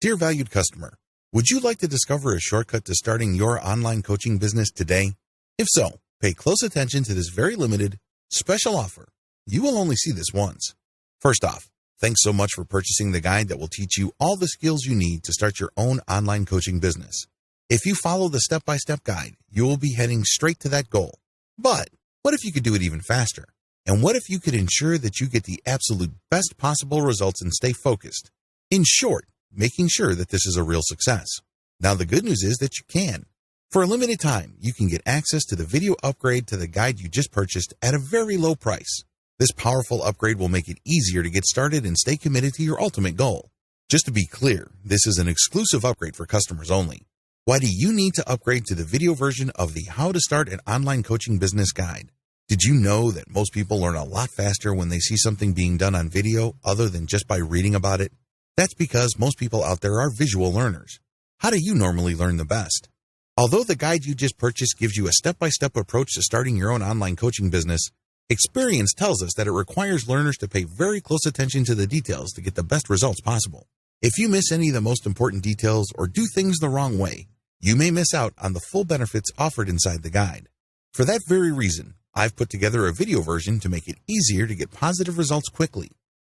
Dear valued customer, would you like to discover a shortcut to starting your online coaching business today? If so, pay close attention to this very limited, special offer. You will only see this once. First off, thanks so much for purchasing the guide that will teach you all the skills you need to start your own online coaching business. If you follow the step-by-step guide, you will be heading straight to that goal. But what if you could do it even faster? And what if you could ensure that you get the absolute best possible results and stay focused? In short, making sure that this is a real success. Now, the good news is that you can. For a limited time, you can get access to the video upgrade to the guide you just purchased at a very low price. This powerful upgrade will make it easier to get started and stay committed to your ultimate goal. Just to be clear, this is an exclusive upgrade for customers only. Why do you need to upgrade to the video version of the How to Start an Online Coaching Business Guide? Did you know that most people learn a lot faster when they see something being done on video other than just by reading about it? That's because most people out there are visual learners. How do you normally learn the best? Although the guide you just purchased gives you a step-by-step approach to starting your own online coaching business, experience tells us that it requires learners to pay very close attention to the details to get the best results possible. If you miss any of the most important details or do things the wrong way, you may miss out on the full benefits offered inside the guide. For that very reason, I've put together a video version to make it easier to get positive results quickly.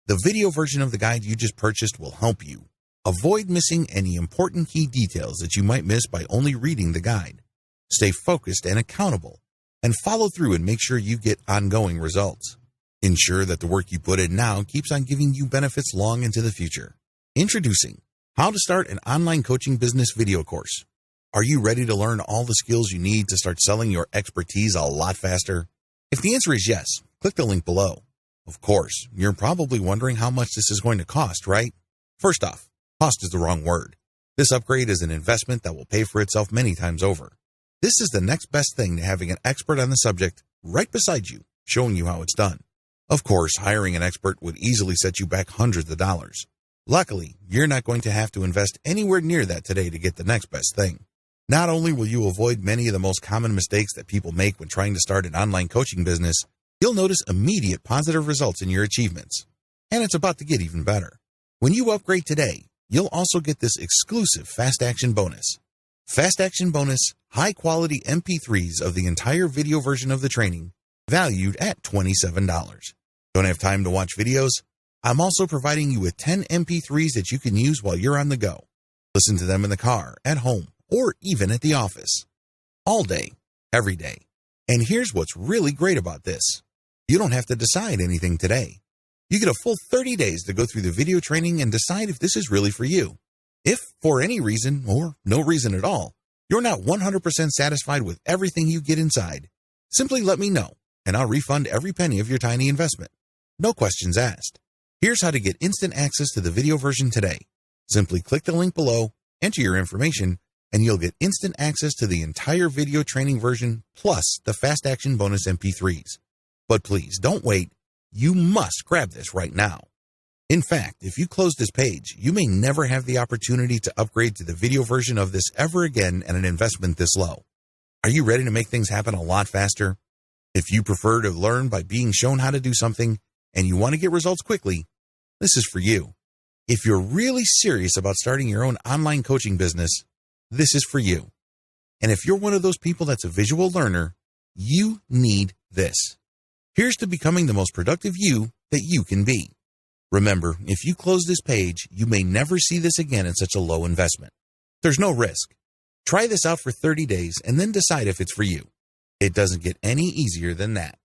The video version of the guide you just purchased will help you avoid missing any important key details that you might miss by only reading the guide. Stay focused and accountable, and follow through and make sure you get ongoing results. Ensure that the work you put in now keeps on giving you benefits long into the future. Introducing How to Start an Online Coaching Business video course. Are you ready to learn all the skills you need to start selling your expertise a lot faster? If the answer is yes, click the link below. Of course, you're probably wondering how much this is going to cost, right? First off, cost is the wrong word. This upgrade is an investment that will pay for itself many times over. This is the next best thing to having an expert on the subject right beside you, showing you how it's done. Of course, hiring an expert would easily set you back hundreds of dollars. Luckily, you're not going to have to invest anywhere near that today to get the next best thing. Not only will you avoid many of the most common mistakes that people make when trying to start an online coaching business, you'll notice immediate positive results in your achievements. And it's about to get even better. When you upgrade today, you'll also get this exclusive Fast Action bonus. Fast Action bonus, high-quality MP3s of the entire video version of the training, valued at $27. Don't have time to watch videos? I'm also providing you with 10 MP3s that you can use while you're on the go. Listen to them in the car, at home, or even at the office. All day, every day. And here's what's really great about this. You don't have to decide anything today. You get a full 30 days to go through the video training and decide if this is really for you. If, for any reason, or no reason at all, you're not 100% satisfied with everything you get inside, simply let me know, and I'll refund every penny of your tiny investment. No questions asked. Here's how to get instant access to the video version today. Simply click the link below, enter your information, and you'll get instant access to the entire video training version plus the Fast Action bonus MP3s. But please, don't wait. You must grab this right now. In fact, if you close this page, you may never have the opportunity to upgrade to the video version of this ever again at an investment this low. Are you ready to make things happen a lot faster? If you prefer to learn by being shown how to do something and you want to get results quickly, this is for you. If you're really serious about starting your own online coaching business, this is for you. And if you're one of those people that's a visual learner, you need this. Here's to becoming the most productive you that you can be. Remember, if you close this page, you may never see this again at such a low investment. There's no risk. Try this out for 30 days and then decide if it's for you. It doesn't get any easier than that.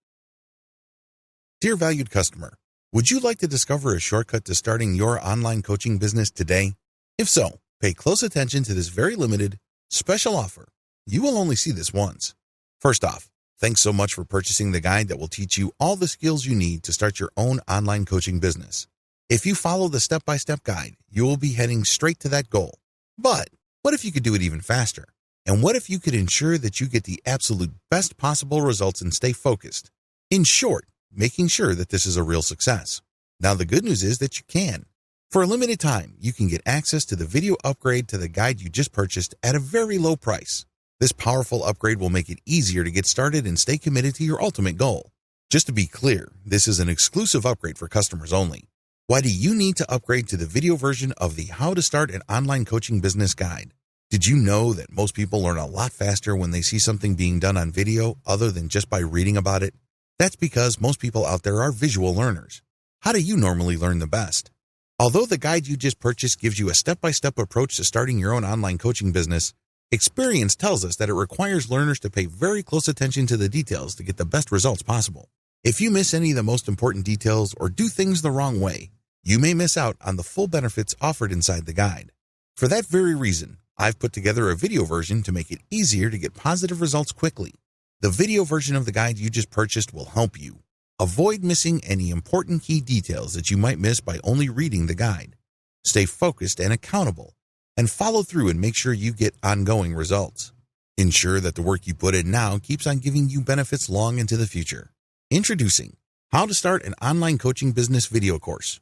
Dear valued customer, would you like to discover a shortcut to starting your online coaching business today? If so, pay close attention to this very limited, special offer. You will only see this once. First off, thanks so much for purchasing the guide that will teach you all the skills you need to start your own online coaching business. If you follow the step-by-step guide, you will be heading straight to that goal. But what if you could do it even faster? And what if you could ensure that you get the absolute best possible results and stay focused? In short, making sure that this is a real success. Now, the good news is that you can. For a limited time, you can get access to the video upgrade to the guide you just purchased at a very low price. This powerful upgrade will make it easier to get started and stay committed to your ultimate goal. Just to be clear, this is an exclusive upgrade for customers only. Why do you need to upgrade to the video version of the How to Start an Online Coaching Business Guide? Did you know that most people learn a lot faster when they see something being done on video other than just by reading about it? That's because most people out there are visual learners. How do you normally learn the best? Although the guide you just purchased gives you a step-by-step approach to starting your own online coaching business, experience tells us that it requires learners to pay very close attention to the details to get the best results possible. If you miss any of the most important details or do things the wrong way, you may miss out on the full benefits offered inside the guide. For that very reason, I've put together a video version to make it easier to get positive results quickly. The video version of the guide you just purchased will help you avoid missing any important key details that you might miss by only reading the guide. Stay focused and accountable, and follow through and make sure you get ongoing results. Ensure that the work you put in now keeps on giving you benefits long into the future. Introducing How to Start an Online Coaching Business video course.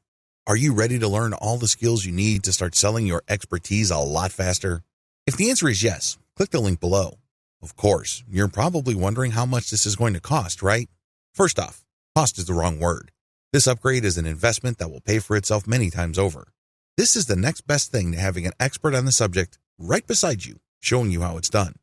Are you ready to learn all the skills you need to start selling your expertise a lot faster? If the answer is yes, click the link below. Of course, you're probably wondering how much this is going to cost, right? First off, cost is the wrong word. This upgrade is an investment that will pay for itself many times over. This is the next best thing to having an expert on the subject right beside you, showing you how it's done.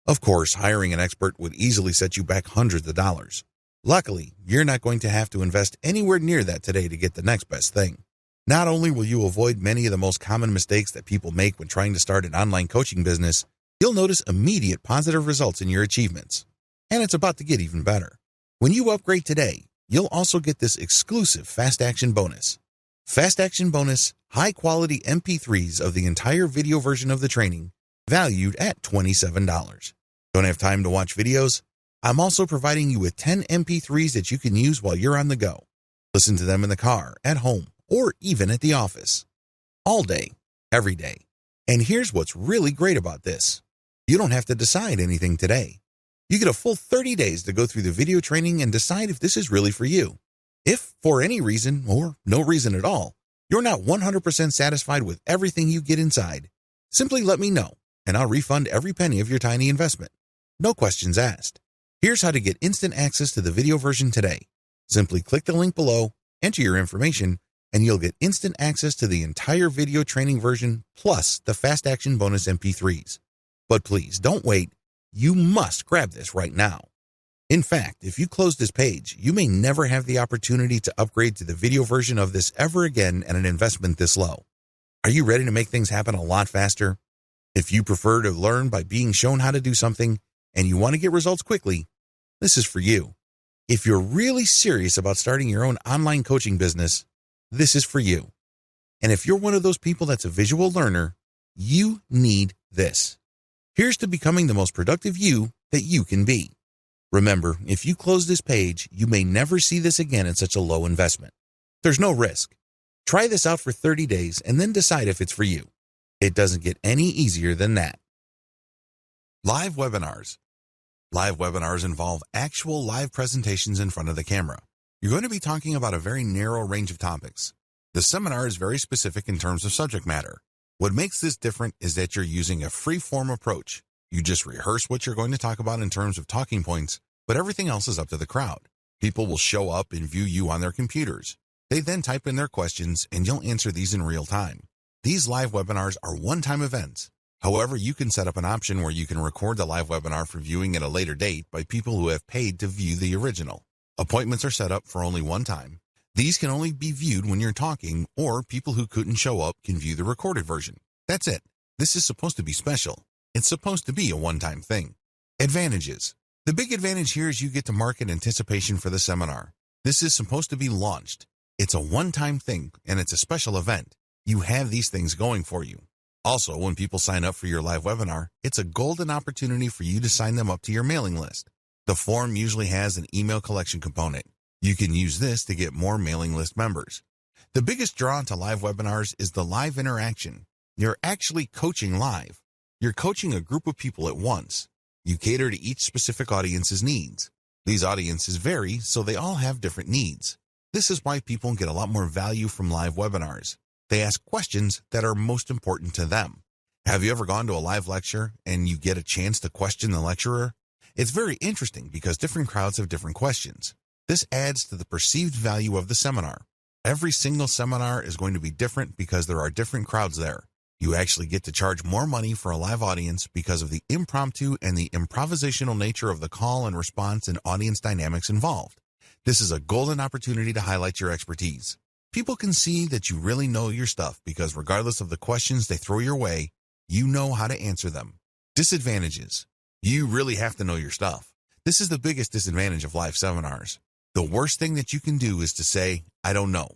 Of course, hiring an expert would easily set you back hundreds of dollars. Luckily, you're not going to have to invest anywhere near that today to get the next best thing. Not only will you avoid many of the most common mistakes that people make when trying to start an online coaching business, you'll notice immediate positive results in your achievements. And it's about to get even better. When you upgrade today, you'll also get this exclusive Fast Action bonus. Fast Action bonus, high-quality MP3s of the entire video version of the training, valued at $27. Don't have time to watch videos? I'm also providing you with 10 MP3s that you can use while you're on the go. Listen to them in the car, at home, or even at the office. All day, every day. And here's what's really great about this. You don't have to decide anything today. You get a full 30 days to go through the video training and decide if this is really for you. If, for any reason, or no reason at all, you're not 100% satisfied with everything you get inside, simply let me know, and I'll refund every penny of your tiny investment. No questions asked. Here's how to get instant access to the video version today. Simply click the link below, enter your information, and you'll get instant access to the entire video training version plus the Fast Action bonus MP3s. But please don't wait. You must grab this right now. In fact, if you close this page, you may never have the opportunity to upgrade to the video version of this ever again at an investment this low. Are you ready to make things happen a lot faster? If you prefer to learn by being shown how to do something and you want to get results quickly, this is for you. If you're really serious about starting your own online coaching business, this is for you. And if you're one of those people that's a visual learner, you need this. Here's to becoming the most productive you that you can be. Remember, if you close this page, you may never see this again at such a low investment. There's no risk. Try this out for 30 days and then decide if it's for you. It doesn't get any easier than that. Live webinars. Live webinars involve actual live presentations in front of the camera. You're going to be talking about a very narrow range of topics. The seminar is very specific in terms of subject matter. What makes this different is that you're using a free-form approach. You just rehearse what you're going to talk about in terms of talking points, but everything else is up to the crowd. People will show up and view you on their computers. They then type in their questions, and you'll answer these in real time. These live webinars are one-time events. However, you can set up an option where you can record the live webinar for viewing at a later date by people who have paid to view the original. Appointments are set up for only one time. These can only be viewed when you're talking, or people who couldn't show up can view the recorded version. That's it. This is supposed to be special. It's supposed to be a one-time thing. Advantages. The big advantage here is you get to market anticipation for the seminar. This is supposed to be launched. It's a one-time thing, and it's a special event. You have these things going for you. Also, when people sign up for your live webinar, it's a golden opportunity for you to sign them up to your mailing list. The form usually has an email collection component. You can use this to get more mailing list members. The biggest draw to live webinars is the live interaction. You're actually coaching live. You're coaching a group of people at once. You cater to each specific audience's needs. These audiences vary, so they all have different needs. This is why people get a lot more value from live webinars. They ask questions that are most important to them. Have you ever gone to a live lecture and you get a chance to question the lecturer? It's very interesting because different crowds have different questions. This adds to the perceived value of the seminar. Every single seminar is going to be different because there are different crowds there. You actually get to charge more money for a live audience because of the impromptu and the improvisational nature of the call and response and audience dynamics involved. This is a golden opportunity to highlight your expertise. People can see that you really know your stuff because regardless of the questions they throw your way, you know how to answer them. Disadvantages. You really have to know your stuff. This is the biggest disadvantage of live seminars. The worst thing that you can do is to say, I don't know.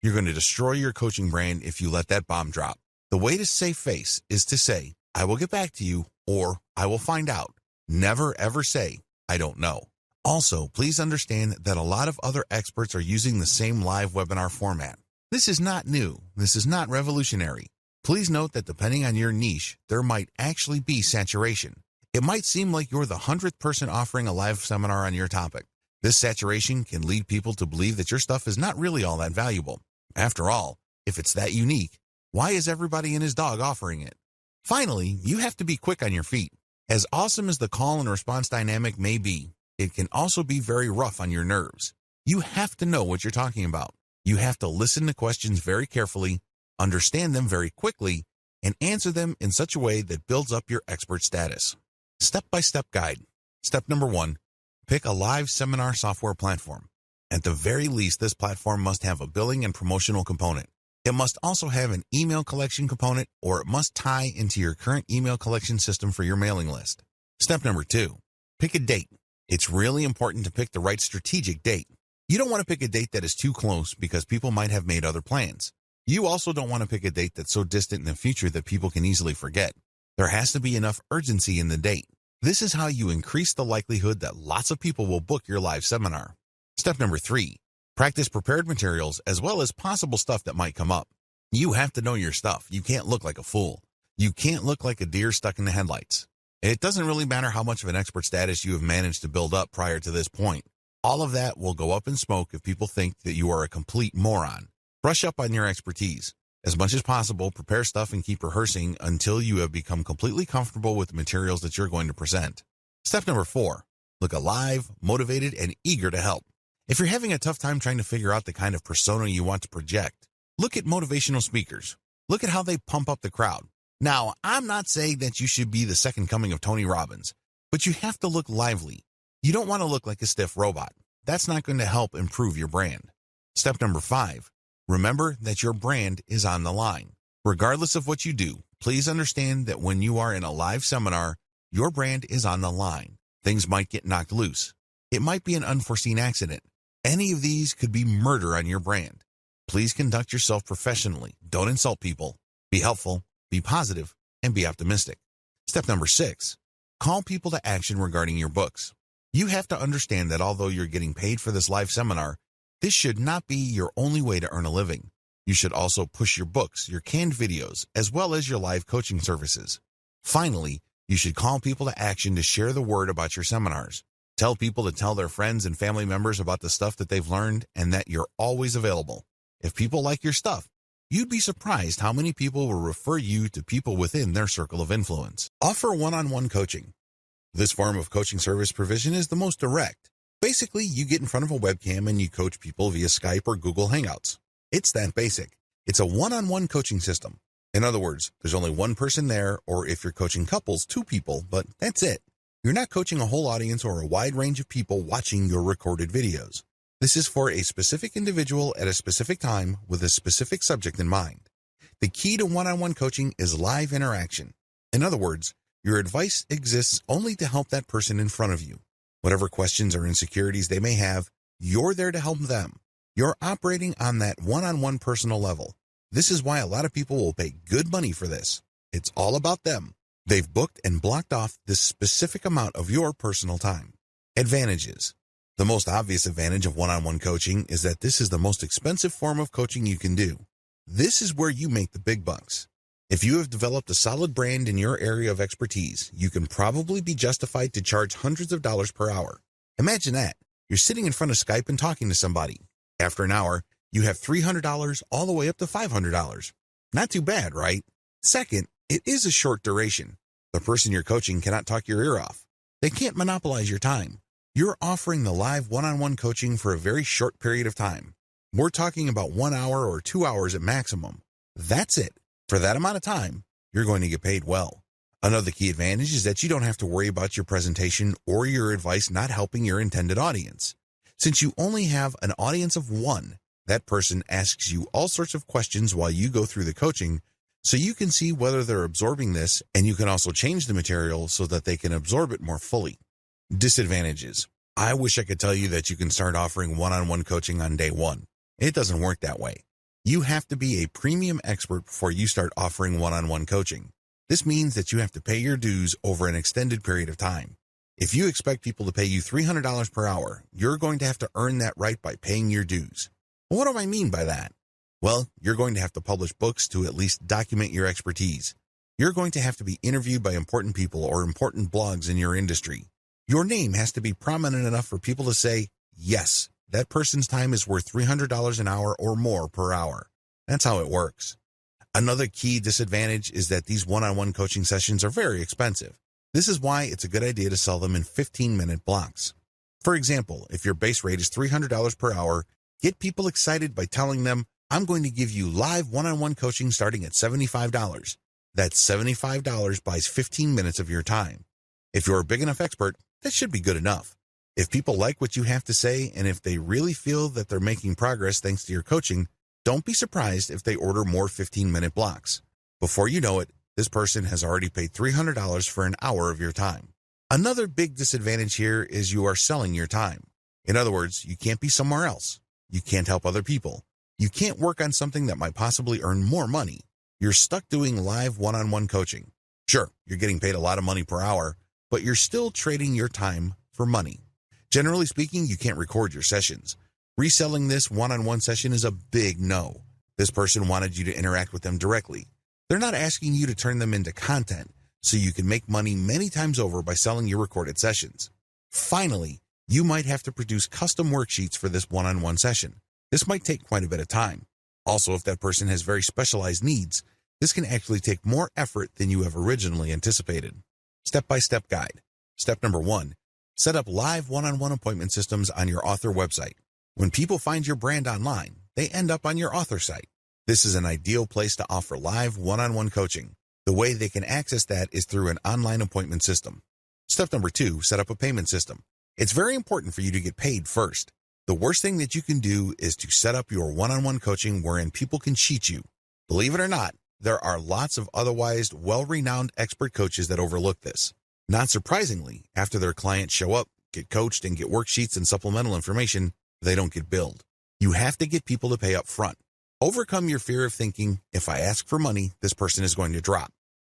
You're going to destroy your coaching brand if you let that bomb drop. The way to save face is to say, I will get back to you, or I will find out. Never ever say, I don't know. Also, please understand that a lot of other experts are using the same live webinar format. This is not new. This is not revolutionary. Please note that depending on your niche, there might actually be saturation. It might seem like you're the 100th person offering a live seminar on your topic. This saturation can lead people to believe that your stuff is not really all that valuable. After all, if it's that unique, why is everybody and his dog offering it? Finally, you have to be quick on your feet. As awesome as the call and response dynamic may be, it can also be very rough on your nerves. You have to know what you're talking about. You have to listen to questions very carefully, understand them very quickly, and answer them in such a way that builds up your expert status. Step-by-step guide. Step number 1. Pick a live seminar software platform. At the very least, this platform must have a billing and promotional component. It must also have an email collection component, or it must tie into your current email collection system for your mailing list. Step number 2. Pick a date. It's really important to pick the right strategic date. You don't want to pick a date that is too close because people might have made other plans. You also don't want to pick a date that's so distant in the future that people can easily forget. There has to be enough urgency in the date. This is how you increase the likelihood that lots of people will book your live seminar. Step number 3. Practice prepared materials as well as possible stuff that might come up. You have to know your stuff. You can't look like a fool. You can't look like a deer stuck in the headlights. It doesn't really matter how much of an expert status you have managed to build up prior to this point. All of that will go up in smoke if people think that you are a complete moron. Brush up on your expertise. As much as possible, prepare stuff and keep rehearsing until you have become completely comfortable with the materials that you're going to present. Step number 4. Look alive, motivated, and eager to help. If you're having a tough time trying to figure out the kind of persona you want to project, look at motivational speakers. Look at how they pump up the crowd. Now, I'm not saying that you should be the second coming of Tony Robbins, but you have to look lively. You don't want to look like a stiff robot. That's not going to help improve your brand. Step number 5. Remember that your brand is on the line. Regardless of what you do, please understand that when you are in a live seminar, your brand is on the line. Things might get knocked loose. It might be an unforeseen accident. Any of these could be murder on your brand. Please conduct yourself professionally. Don't insult people. Be helpful, be positive, and be optimistic. Step number 6. Call people to action regarding your books. You have to understand that although you're getting paid for this live seminar, this should not be your only way to earn a living. You should also push your books, your canned videos, as well as your live coaching services. Finally, you should call people to action to share the word about your seminars. Tell people to tell their friends and family members about the stuff that they've learned and that you're always available. If people like your stuff, you'd be surprised how many people will refer you to people within their circle of influence. Offer one-on-one coaching. This form of coaching service provision is the most direct. Basically, you get in front of a webcam and you coach people via Skype or Google Hangouts. It's that basic. It's a one-on-one coaching system. In other words, there's only one person there, or if you're coaching couples, 2 people, but that's it. You're not coaching a whole audience or a wide range of people watching your recorded videos. This is for a specific individual at a specific time with a specific subject in mind. The key to one-on-one coaching is live interaction. In other words, your advice exists only to help that person in front of you. Whatever questions or insecurities they may have, you're there to help them. You're operating on that one-on-one personal level. This is why a lot of people will pay good money for this. It's all about them. They've booked and blocked off this specific amount of your personal time. Advantages. The most obvious advantage of one-on-one coaching is that this is the most expensive form of coaching you can do. This is where you make the big bucks. If you have developed a solid brand in your area of expertise, you can probably be justified to charge hundreds of dollars per hour. Imagine that. You're sitting in front of Skype and talking to somebody. After an hour, you have $300 all the way up to $500. Not too bad, right? Second, it is a short duration. The person you're coaching cannot talk your ear off. They can't monopolize your time. You're offering the live one-on-one coaching for a very short period of time. We're talking about 1 hour or 2 hours at maximum. That's it. For that amount of time, you're going to get paid well. Another key advantage is that you don't have to worry about your presentation or your advice not helping your intended audience. Since you only have an audience of one, that person asks you all sorts of questions while you go through the coaching, so you can see whether they're absorbing this, and you can also change the material so that they can absorb it more fully. Disadvantages. I wish I could tell you that you can start offering one-on-one coaching on day one. It doesn't work that way. You have to be a premium expert before you start offering one-on-one coaching. This means that you have to pay your dues over an extended period of time. If you expect people to pay you $300 per hour, you're going to have to earn that right by paying your dues. What do I mean by that? Well, you're going to have to publish books to at least document your expertise. You're going to have to be interviewed by important people or important blogs in your industry. Your name has to be prominent enough for people to say, yes, that person's time is worth $300 an hour or more per hour. That's how it works. Another key disadvantage is that these one-on-one coaching sessions are very expensive. This is why it's a good idea to sell them in 15-minute blocks. For example, if your base rate is $300 per hour, get people excited by telling them, I'm going to give you live one-on-one coaching starting at $75. That's $75 buys 15 minutes of your time. If you're a big enough expert, that should be good enough. If people like what you have to say, and if they really feel that they're making progress thanks to your coaching, don't be surprised if they order more 15-minute blocks. Before you know it, this person has already paid $300 for an hour of your time. Another big disadvantage here is you are selling your time. In other words, you can't be somewhere else. You can't help other people. You can't work on something that might possibly earn more money. You're stuck doing live one-on-one coaching. Sure, you're getting paid a lot of money per hour, but you're still trading your time for money. Generally speaking, you can't record your sessions. Reselling this one-on-one session is a big no. This person wanted you to interact with them directly. They're not asking you to turn them into content, so you can make money many times over by selling your recorded sessions. Finally, you might have to produce custom worksheets for this one-on-one session. This might take quite a bit of time. Also, if that person has very specialized needs, this can actually take more effort than you have originally anticipated. Step-by-step guide. Step number 1. Set up live one-on-one appointment systems on your author website. When people find your brand online, they end up on your author site. This is an ideal place to offer live one-on-one coaching. The way they can access that is through an online appointment system. Step number 2, set up a payment system. It's very important for you to get paid first. The worst thing that you can do is to set up your one-on-one coaching wherein people can cheat you. Believe it or not, there are lots of otherwise well-renowned expert coaches that overlook this. Not surprisingly, after their clients show up, get coached, and get worksheets and supplemental information, they don't get billed. You have to get people to pay up front. Overcome your fear of thinking, if I ask for money, this person is going to drop.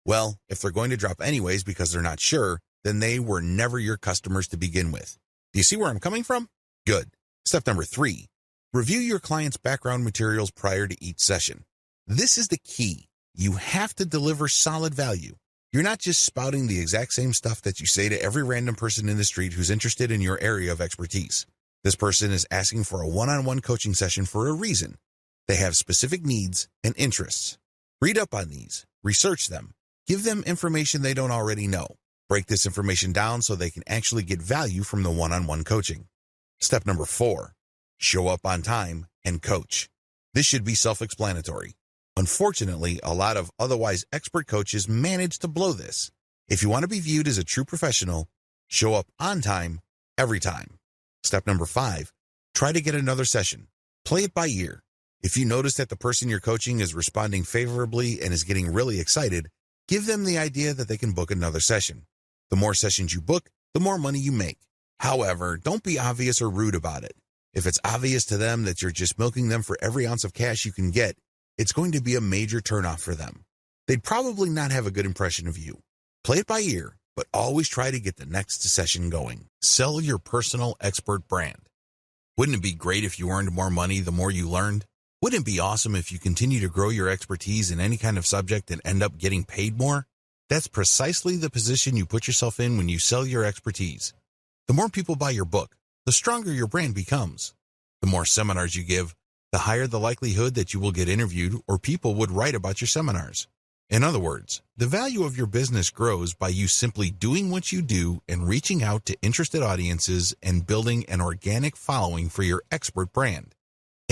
Well, if they're going to drop anyways because they're not sure, then they were never your customers to begin with. Do you see where I'm coming from? Good. Step number 3, review your client's background materials prior to each session. This is the key. You have to deliver solid value. You're not just spouting the exact same stuff that you say to every random person in the street who's interested in your area of expertise. This person is asking for a one-on-one coaching session for a reason. They have specific needs and interests. Read up on these, research them, give them information they don't already know. Break this information down so they can actually get value from the one-on-one coaching. Step number 4, show up on time and coach. This should be self-explanatory. Unfortunately, a lot of otherwise expert coaches manage to blow this. If you want to be viewed as a true professional, show up on time every time. Step number 5, try to get another session. Play it by ear. If you notice that the person you're coaching is responding favorably and is getting really excited, give them the idea that they can book another session. The more sessions you book, the more money you make. However, don't be obvious or rude about it. If it's obvious to them that you're just milking them for every ounce of cash you can get, it's going to be a major turnoff for them. They'd probably not have a good impression of you. Play it by ear, but always try to get the next session going. Sell your personal expert brand. Wouldn't it be great if you earned more money the more you learned? Wouldn't it be awesome if you continue to grow your expertise in any kind of subject and end up getting paid more? That's precisely the position you put yourself in when you sell your expertise. The more people buy your book, the stronger your brand becomes. The more seminars you give, the higher the likelihood that you will get interviewed or people would write about your seminars. In other words, the value of your business grows by you simply doing what you do and reaching out to interested audiences and building an organic following for your expert brand.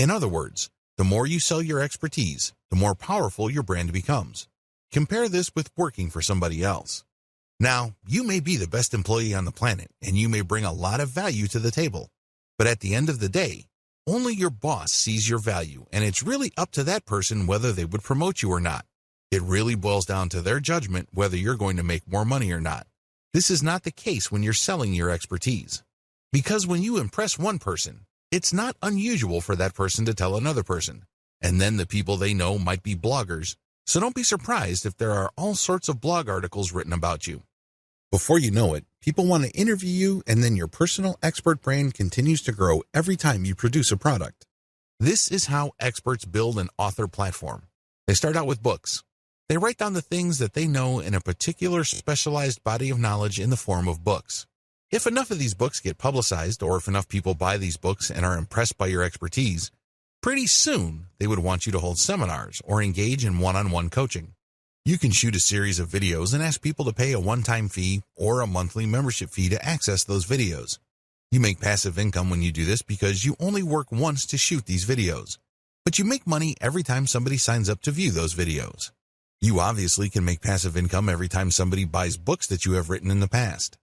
In other words, the more you sell your expertise, the more powerful your brand becomes. Compare this with working for somebody else. Now, you may be the best employee on the planet, and you may bring a lot of value to the table. But at the end of the day, only your boss sees your value, and it's really up to that person whether they would promote you or not. It really boils down to their judgment whether you're going to make more money or not. This is not the case when you're selling your expertise. Because when you impress one person, it's not unusual for that person to tell another person. And then the people they know might be bloggers, so don't be surprised if there are all sorts of blog articles written about you. Before you know it, people want to interview you, and then your personal expert brand continues to grow every time you produce a product. This is how experts build an author platform. They start out with books. They write down the things that they know in a particular specialized body of knowledge in the form of books. If enough of these books get publicized, or if enough people buy these books and are impressed by your expertise, pretty soon they would want you to hold seminars or engage in one-on-one coaching. You can shoot a series of videos and ask people to pay a one-time fee or a monthly membership fee to access those videos. You make passive income when you do this because you only work once to shoot these videos, but you make money every time somebody signs up to view those videos. You obviously can make passive income every time somebody buys books that you have written in the past.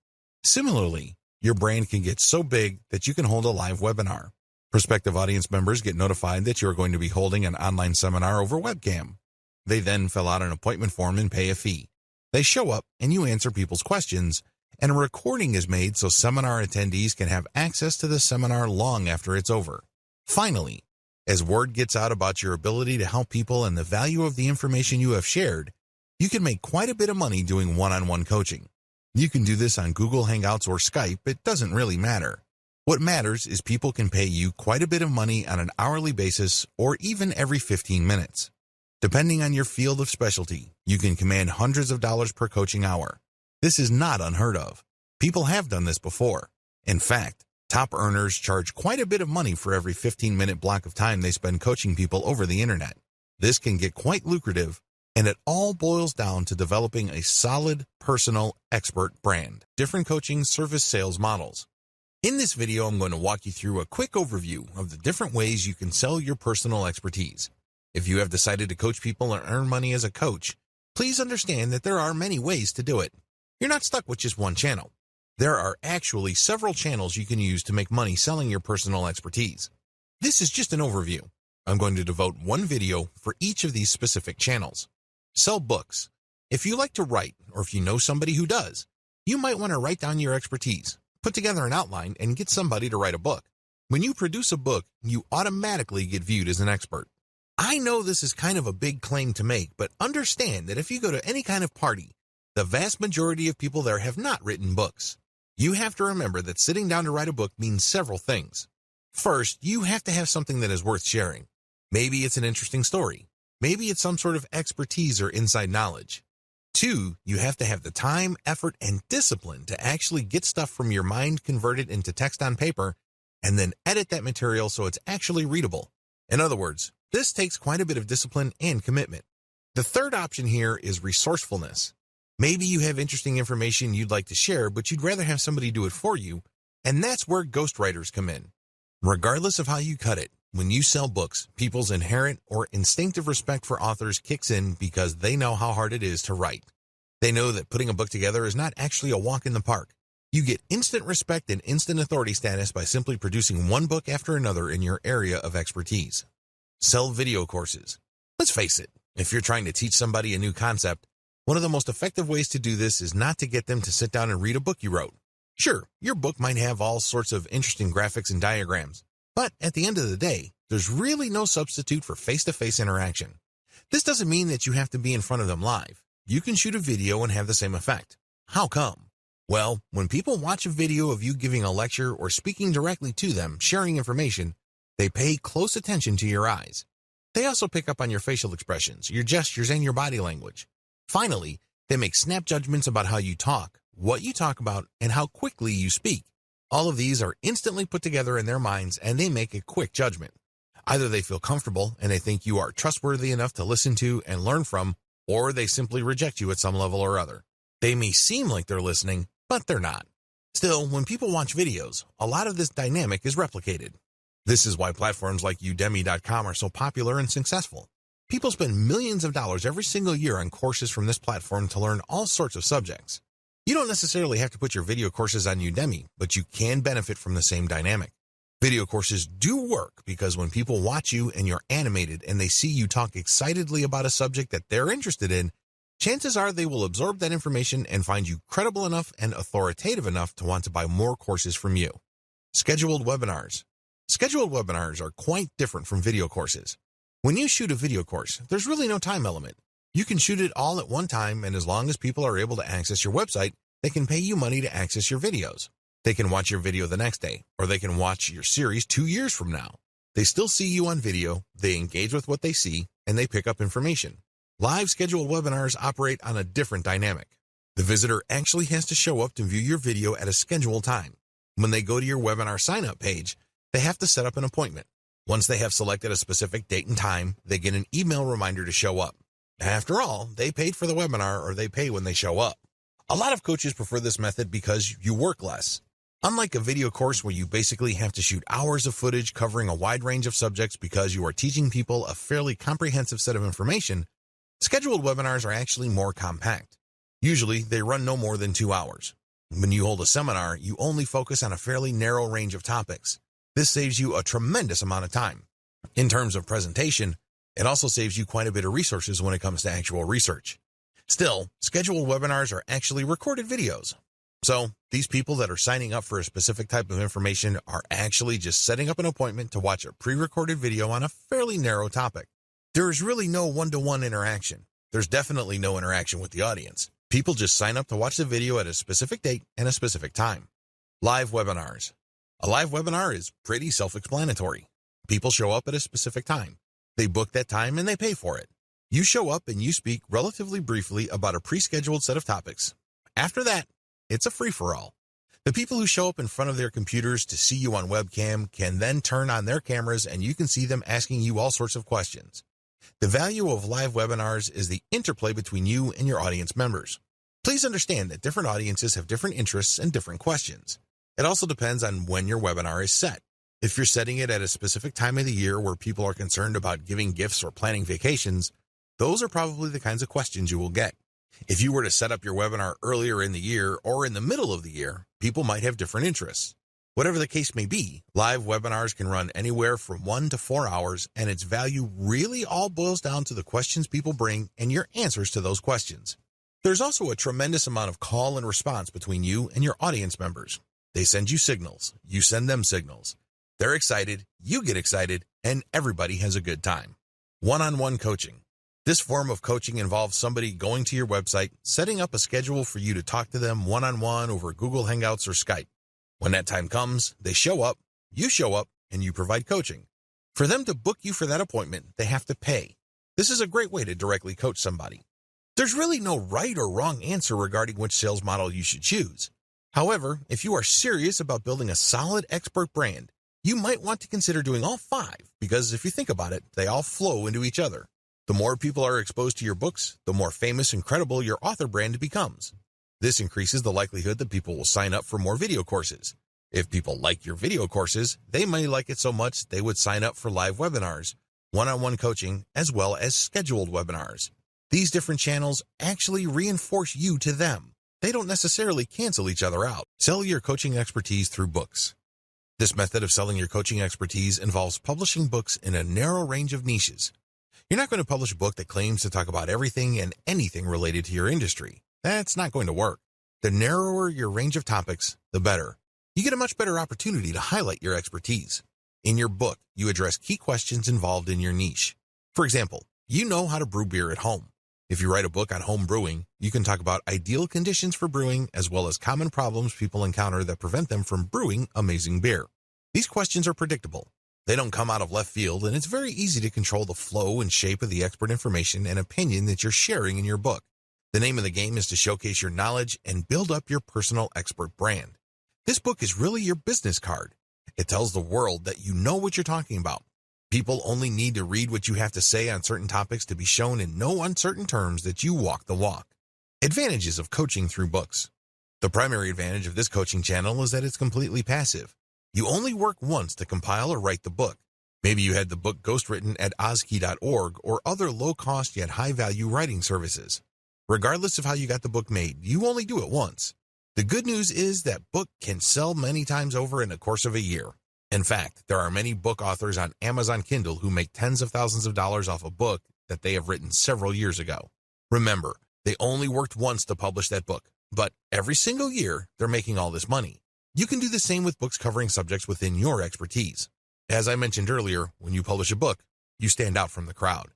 Similarly, your brand can get so big that you can hold a live webinar. Prospective audience members get notified that you are going to be holding an online seminar over webcam. They then fill out an appointment form and pay a fee. They show up and you answer people's questions, and a recording is made so seminar attendees can have access to the seminar long after it's over. Finally, as word gets out about your ability to help people and the value of the information you have shared, you can make quite a bit of money doing one-on-one coaching. You can do this on Google Hangouts or Skype. It doesn't really matter. What matters is people can pay you quite a bit of money on an hourly basis or even every 15 minutes. Depending on your field of specialty, you can command hundreds of dollars per coaching hour. This is not unheard of. People have done this before. In fact, top earners charge quite a bit of money for every 15-minute block of time they spend coaching people over the internet. This can get quite lucrative, and it all boils down to developing a solid, personal, expert brand. Different coaching service sales models. In this video, I'm going to walk you through a quick overview of the different ways you can sell your personal expertise. If you have decided to coach people and earn money as a coach, please understand that there are many ways to do it. You're not stuck with just one channel. There are actually several channels you can use to make money selling your personal expertise. This is just an overview. I'm going to devote one video for each of these specific channels. Sell books. If you like to write, or if you know somebody who does, you might want to write down your expertise, put together an outline, and get somebody to write a book. When you produce a book, you automatically get viewed as an expert. I know this is kind of a big claim to make, but understand that if you go to any kind of party, the vast majority of people there have not written books. You have to remember that sitting down to write a book means several things. First, you have to have something that is worth sharing. Maybe it's an interesting story. Maybe it's some sort of expertise or inside knowledge. 2, you have to have the time, effort, and discipline to actually get stuff from your mind converted into text on paper and then edit that material so it's actually readable. In other words, this takes quite a bit of discipline and commitment. The third option here is resourcefulness. Maybe you have interesting information you'd like to share, but you'd rather have somebody do it for you, and that's where ghostwriters come in. Regardless of how you cut it, when you sell books, people's inherent or instinctive respect for authors kicks in because they know how hard it is to write. They know that putting a book together is not actually a walk in the park. You get instant respect and instant authority status by simply producing one book after another in your area of expertise. Sell video courses. Let's face it, if you're trying to teach somebody a new concept, one of the most effective ways to do this is not to get them to sit down and read a book you wrote. Sure, your book might have all sorts of interesting graphics and diagrams, but at the end of the day, there's really no substitute for face-to-face interaction. This doesn't mean that you have to be in front of them live. You can shoot a video and have the same effect. How come? Well, when people watch a video of you giving a lecture or speaking directly to them, sharing information, they pay close attention to your eyes. They also pick up on your facial expressions, your gestures, and your body language. Finally, they make snap judgments about how you talk, what you talk about, and how quickly you speak. All of these are instantly put together in their minds, and they make a quick judgment. Either they feel comfortable and they think you are trustworthy enough to listen to and learn from, or they simply reject you at some level or other. They may seem like they're listening, but they're not. Still, when people watch videos, a lot of this dynamic is replicated. This is why platforms like Udemy.com are so popular and successful. People spend millions of dollars every single year on courses from this platform to learn all sorts of subjects. You don't necessarily have to put your video courses on Udemy, but you can benefit from the same dynamic. Video courses do work because when people watch you and you're animated and they see you talk excitedly about a subject that they're interested in, chances are they will absorb that information and find you credible enough and authoritative enough to want to buy more courses from you. Scheduled webinars. Scheduled webinars are quite different from video courses. When you shoot a video course, there's really no time element. You can shoot it all at one time, and as long as people are able to access your website, they can pay you money to access your videos. They can watch your video the next day, or they can watch your series 2 years from now. They still see you on video, they engage with what they see, and they pick up information. Live scheduled webinars operate on a different dynamic. The visitor actually has to show up to view your video at a scheduled time. When they go to your webinar sign-up page, they have to set up an appointment. Once they have selected a specific date and time, they get an email reminder to show up. After all, they paid for the webinar, or they pay when they show up. A lot of coaches prefer this method because you work less. Unlike a video course where you basically have to shoot hours of footage covering a wide range of subjects because you are teaching people a fairly comprehensive set of information, scheduled webinars are actually more compact. Usually, they run no more than 2 hours. When you hold a seminar, you only focus on a fairly narrow range of topics. This saves you a tremendous amount of time. In terms of presentation, it also saves you quite a bit of resources when it comes to actual research. Still, scheduled webinars are actually recorded videos. So, these people that are signing up for a specific type of information are actually just setting up an appointment to watch a pre-recorded video on a fairly narrow topic. There is really no one-to-one interaction. There's definitely no interaction with the audience. People just sign up to watch the video at a specific date and a specific time. Live webinars. A live webinar is pretty self-explanatory. People show up at a specific time. They book that time and they pay for it. You show up and you speak relatively briefly about a pre-scheduled set of topics. After that, it's a free-for-all. The people who show up in front of their computers to see you on webcam can then turn on their cameras and you can see them asking you all sorts of questions. The value of live webinars is the interplay between you and your audience members. Please understand that different audiences have different interests and different questions. It also depends on when your webinar is set. If you're setting it at a specific time of the year where people are concerned about giving gifts or planning vacations, those are probably the kinds of questions you will get. If you were to set up your webinar earlier in the year or in the middle of the year, people might have different interests. Whatever the case may be, live webinars can run anywhere from 1 to 4 hours, and its value really all boils down to the questions people bring and your answers to those questions. There's also a tremendous amount of call and response between you and your audience members. They send you signals, you send them signals. They're excited, you get excited, and everybody has a good time. One-on-one coaching. This form of coaching involves somebody going to your website, setting up a schedule for you to talk to them one-on-one over Google Hangouts or Skype. When that time comes, they show up, and you provide coaching. For them to book you for that appointment, they have to pay. This is a great way to directly coach somebody. There's really no right or wrong answer regarding which sales model you should choose. However, if you are serious about building a solid expert brand, you might want to consider doing all 5 because if you think about it, they all flow into each other. The more people are exposed to your books, the more famous and credible your author brand becomes. This increases the likelihood that people will sign up for more video courses. If people like your video courses, they may like it so much they would sign up for live webinars, one-on-one coaching, as well as scheduled webinars. These different channels actually reinforce you to them. They don't necessarily cancel each other out. Sell your coaching expertise through books. This method of selling your coaching expertise involves publishing books in a narrow range of niches. You're not going to publish a book that claims to talk about everything and anything related to your industry. That's not going to work. The narrower your range of topics, the better. You get a much better opportunity to highlight your expertise. In your book, you address key questions involved in your niche. For example, you know how to brew beer at home. If you write a book on home brewing, you can talk about ideal conditions for brewing as well as common problems people encounter that prevent them from brewing amazing beer. These questions are predictable. They don't come out of left field, and it's very easy to control the flow and shape of the expert information and opinion that you're sharing in your book. The name of the game is to showcase your knowledge and build up your personal expert brand. This book is really your business card. It tells the world that you know what you're talking about. People only need to read what you have to say on certain topics to be shown in no uncertain terms that you walk the walk. Advantages of coaching through books. The primary advantage of this coaching channel is that it's completely passive. You only work once to compile or write the book. Maybe you had the book ghostwritten at Ozkey.org or other low-cost yet high-value writing services. Regardless of how you got the book made, you only do it once. The good news is that book can sell many times over in the course of a year. In fact, there are many book authors on Amazon Kindle who make tens of thousands of dollars off a book that they have written several years ago. Remember, they only worked once to publish that book, but every single year, they're making all this money. You can do the same with books covering subjects within your expertise. As I mentioned earlier, when you publish a book, you stand out from the crowd.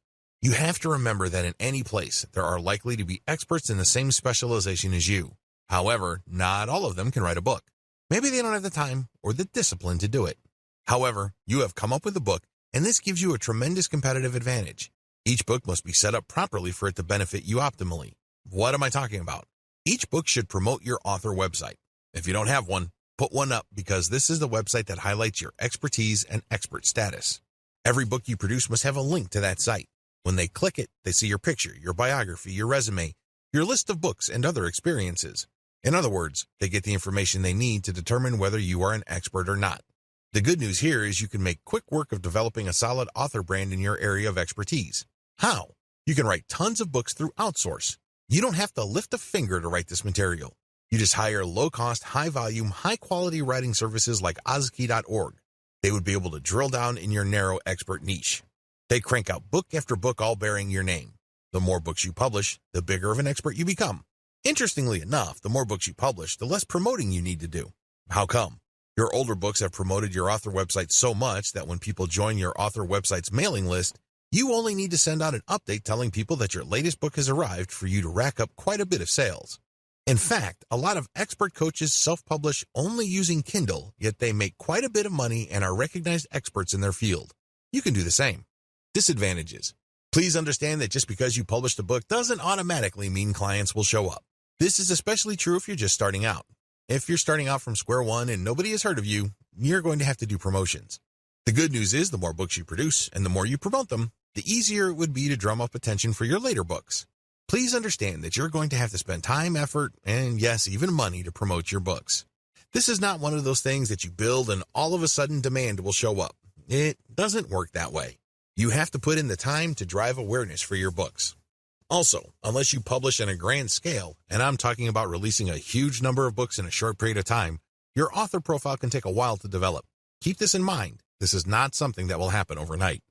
You have to remember that in any place, there are likely to be experts in the same specialization as you. However, not all of them can write a book. Maybe they don't have the time or the discipline to do it. However, you have come up with a book, and this gives you a tremendous competitive advantage. Each book must be set up properly for it to benefit you optimally. What am I talking about? Each book should promote your author website. If you don't have one, put one up because this is the website that highlights your expertise and expert status. Every book you produce must have a link to that site. When they click it, they see your picture, your biography, your resume, your list of books, and other experiences. In other words, they get the information they need to determine whether you are an expert or not. The good news here is you can make quick work of developing a solid author brand in your area of expertise. How? You can write tons of books through outsource. You don't have to lift a finger to write this material. You just hire low-cost, high-volume, high-quality writing services like Ozkey.org. They would be able to drill down in your narrow expert niche. They crank out book after book all bearing your name. The more books you publish, the bigger of an expert you become. Interestingly enough, the more books you publish, the less promoting you need to do. How come? Your older books have promoted your author website so much that when people join your author website's mailing list, you only need to send out an update telling people that your latest book has arrived for you to rack up quite a bit of sales. In fact, a lot of expert coaches self-publish only using Kindle, yet they make quite a bit of money and are recognized experts in their field. You can do the same. Disadvantages. Please understand that just because you published a book doesn't automatically mean clients will show up. This is especially true if you're just starting out. If you're starting out from square one and nobody has heard of you, you're going to have to do promotions. The good news is the more books you produce and the more you promote them, the easier it would be to drum up attention for your later books. Please understand that you're going to have to spend time, effort, and yes, even money to promote your books. This is not one of those things that you build and all of a sudden demand will show up. It doesn't work that way. You have to put in the time to drive awareness for your books. Also, unless you publish on a grand scale, and I'm talking about releasing a huge number of books in a short period of time, your author profile can take a while to develop. Keep this in mind. This is not something that will happen overnight.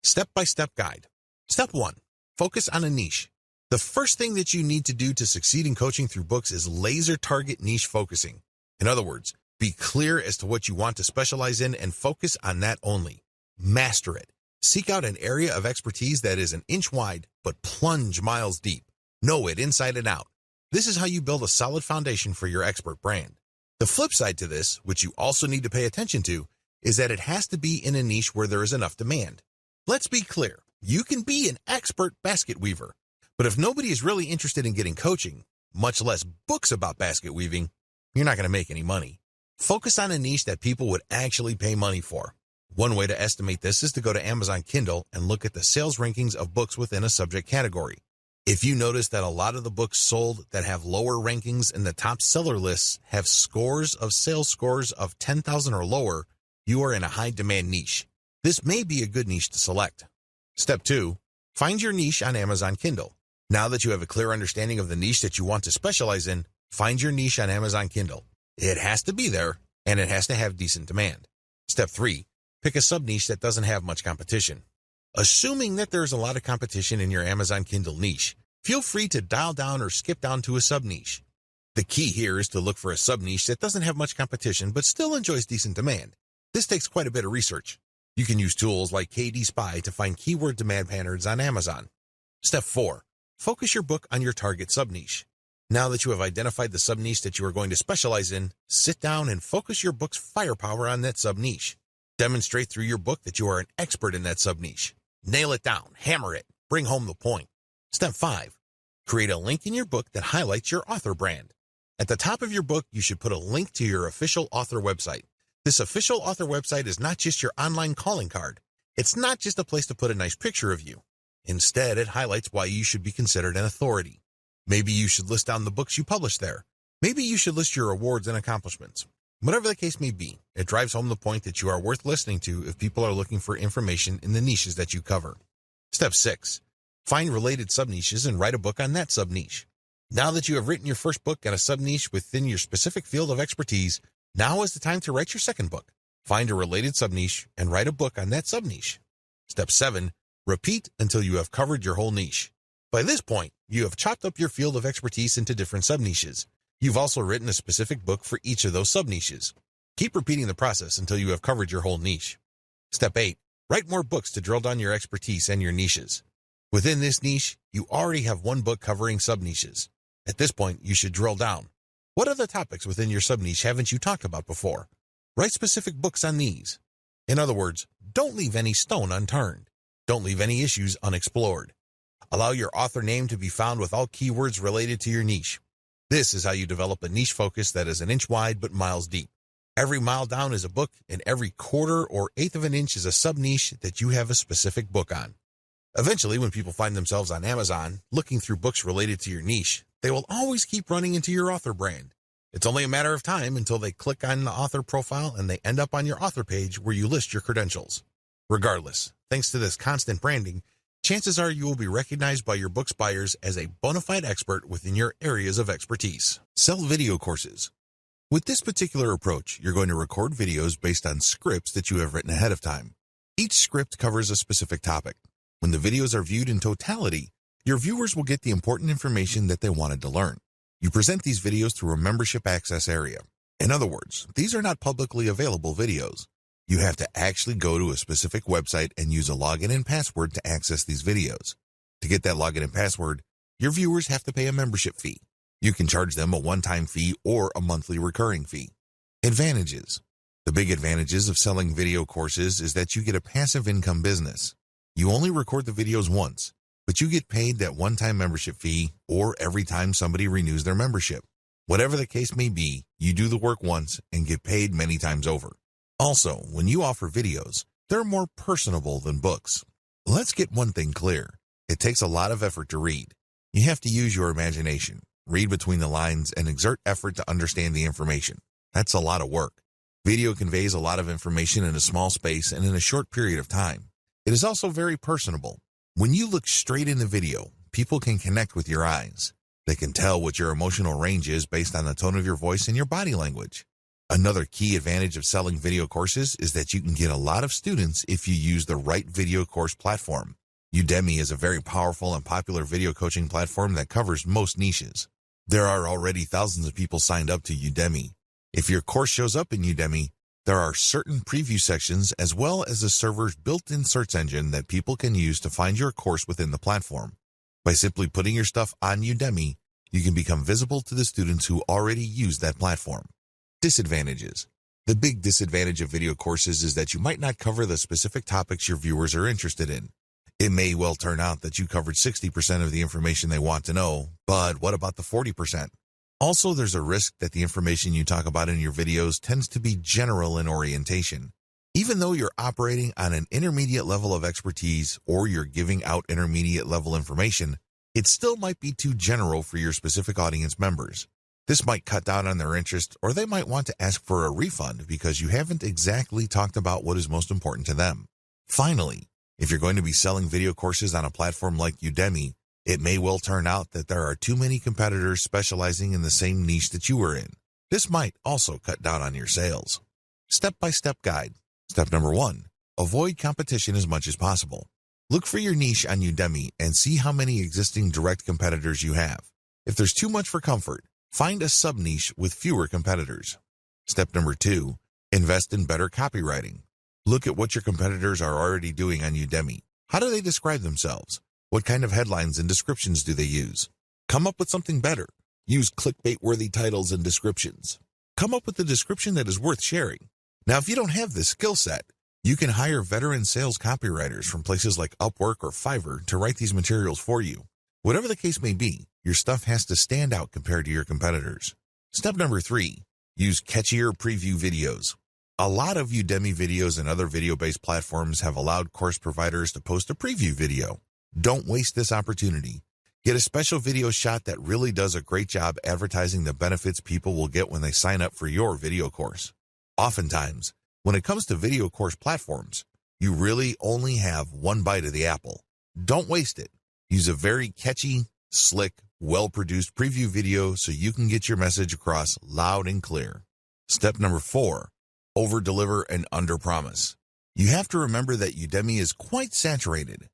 Step-by-step guide. Step 1. Focus on a niche. The first thing that you need to do to succeed in coaching through books is laser target niche focusing. In other words, be clear as to what you want to specialize in and focus on that only. Master it. Seek out an area of expertise that is an inch wide, but plunge miles deep. Know it inside and out. This is how you build a solid foundation for your expert brand. The flip side to this, which you also need to pay attention to, is that it has to be in a niche where there is enough demand. Let's be clear. You can be an expert basket weaver, but if nobody is really interested in getting coaching, much less books about basket weaving, you're not going to make any money. Focus on a niche that people would actually pay money for. One way to estimate this is to go to Amazon Kindle and look at the sales rankings of books within a subject category. If you notice that a lot of the books sold that have lower rankings in the top seller lists have sales scores of 10,000 or lower, you are in a high demand niche. This may be a good niche to select. Step 2. Find your niche on Amazon Kindle. Now that you have a clear understanding of the niche that you want to specialize in, find your niche on Amazon Kindle. It has to be there, and it has to have decent demand. Step 3. Pick a sub-niche that doesn't have much competition. Assuming that there's a lot of competition in your Amazon Kindle niche, feel free to dial down or skip down to a sub-niche. The key here is to look for a sub-niche that doesn't have much competition but still enjoys decent demand. This takes quite a bit of research. You can use tools like KD Spy to find keyword demand patterns on Amazon. Step 4. Focus your book on your target sub-niche. Now that you have identified the sub-niche that you are going to specialize in, sit down and focus your book's firepower on that sub-niche. Demonstrate through your book that you are an expert in that sub-niche. Nail it down, hammer it, bring home the point. Step 5. Create a link in your book that highlights your author brand. At the top of your book, you should put a link to your official author website. This official author website is not just your online calling card. It's not just a place to put a nice picture of you. Instead, it highlights why you should be considered an authority. Maybe you should list down the books you publish there. Maybe you should list your awards and accomplishments. Whatever the case may be, it drives home the point that you are worth listening to if people are looking for information in the niches that you cover. Step 6. Find related sub-niches and write a book on that sub-niche. Now that you have written your first book on a sub-niche within your specific field of expertise, now is the time to write your second book. Find a related sub-niche and write a book on that sub-niche. Step 7. Repeat until you have covered your whole niche. By this point, you have chopped up your field of expertise into different sub-niches. You've also written a specific book for each of those sub-niches. Keep repeating the process until you have covered your whole niche. Step 8. Write more books to drill down your expertise and your niches. Within this niche, you already have one book covering sub-niches. At this point, you should drill down. What other topics within your sub-niche haven't you talked about before? Write specific books on these. In other words, don't leave any stone unturned. Don't leave any issues unexplored. Allow your author name to be found with all keywords related to your niche. This is how you develop a niche focus that is an inch wide but miles deep. Every mile down is a book, and every quarter or eighth of an inch is a sub-niche that you have a specific book on. Eventually, when people find themselves on Amazon looking through books related to your niche, they will always keep running into your author brand. It's only a matter of time until they click on the author profile and they end up on your author page where you list your credentials. Regardless, thanks to this constant branding, chances are you will be recognized by your book's buyers as a bona fide expert within your areas of expertise. Sell video courses. With this particular approach, you're going to record videos based on scripts that you have written ahead of time. Each script covers a specific topic. When the videos are viewed in totality, your viewers will get the important information that they wanted to learn. You present these videos through a membership access area. In other words, these are not publicly available videos. You have to actually go to a specific website and use a login and password to access these videos. To get that login and password, your viewers have to pay a membership fee. You can charge them a one-time fee or a monthly recurring fee. Advantages. The big advantages of selling video courses is that you get a passive income business. You only record the videos once, but you get paid that one-time membership fee or every time somebody renews their membership. Whatever the case may be, you do the work once and get paid many times over. Also, when you offer videos, they're more personable than books. Let's get one thing clear. It takes a lot of effort to read. You have to use your imagination, read between the lines, and exert effort to understand the information. That's a lot of work. Video conveys a lot of information in a small space and in a short period of time. It is also very personable. When you look straight in the video, people can connect with your eyes. They can tell what your emotional range is based on the tone of your voice and your body language. Another key advantage of selling video courses is that you can get a lot of students if you use the right video course platform. Udemy is a very powerful and popular video coaching platform that covers most niches. There are already thousands of people signed up to Udemy. If your course shows up in Udemy, there are certain preview sections as well as the server's built-in search engine that people can use to find your course within the platform. By simply putting your stuff on Udemy, you can become visible to the students who already use that platform. Disadvantages. The big disadvantage of video courses is that you might not cover the specific topics your viewers are interested in. It may well turn out that you covered 60% of the information they want to know, but what about the 40%? Also, there's a risk that the information you talk about in your videos tends to be general in orientation. Even though you're operating on an intermediate level of expertise or you're giving out intermediate level information, it still might be too general for your specific audience members. This might cut down on their interest, or they might want to ask for a refund because you haven't exactly talked about what is most important to them. Finally, if you're going to be selling video courses on a platform like Udemy, it may well turn out that there are too many competitors specializing in the same niche that you are in. This might also cut down on your sales. Step-by-step guide. Step number 1. Avoid competition as much as possible. Look for your niche on Udemy and see how many existing direct competitors you have. If there's too much for comfort, find a sub-niche with fewer competitors. Step number 2. Invest in better copywriting. Look at what your competitors are already doing on Udemy. How do they describe themselves? What kind of headlines and descriptions do they use? Come up with something better. Use clickbait-worthy titles and descriptions. Come up with a description that is worth sharing. Now, if you don't have this skill set, you can hire veteran sales copywriters from places like Upwork or Fiverr to write these materials for you. Whatever the case may be, your stuff has to stand out compared to your competitors. Step number 3. Use catchier preview videos. A lot of Udemy videos and other video-based platforms have allowed course providers to post a preview video. Don't waste this opportunity. Get a special video shot that really does a great job advertising the benefits people will get when they sign up for your video course. Oftentimes, when it comes to video course platforms, you really only have one bite of the apple. Don't waste it. Use a very catchy, slick, well-produced preview video so you can get your message across loud and clear. Step number 4, over-deliver and under-promise. You have to remember that Udemy is quite saturated.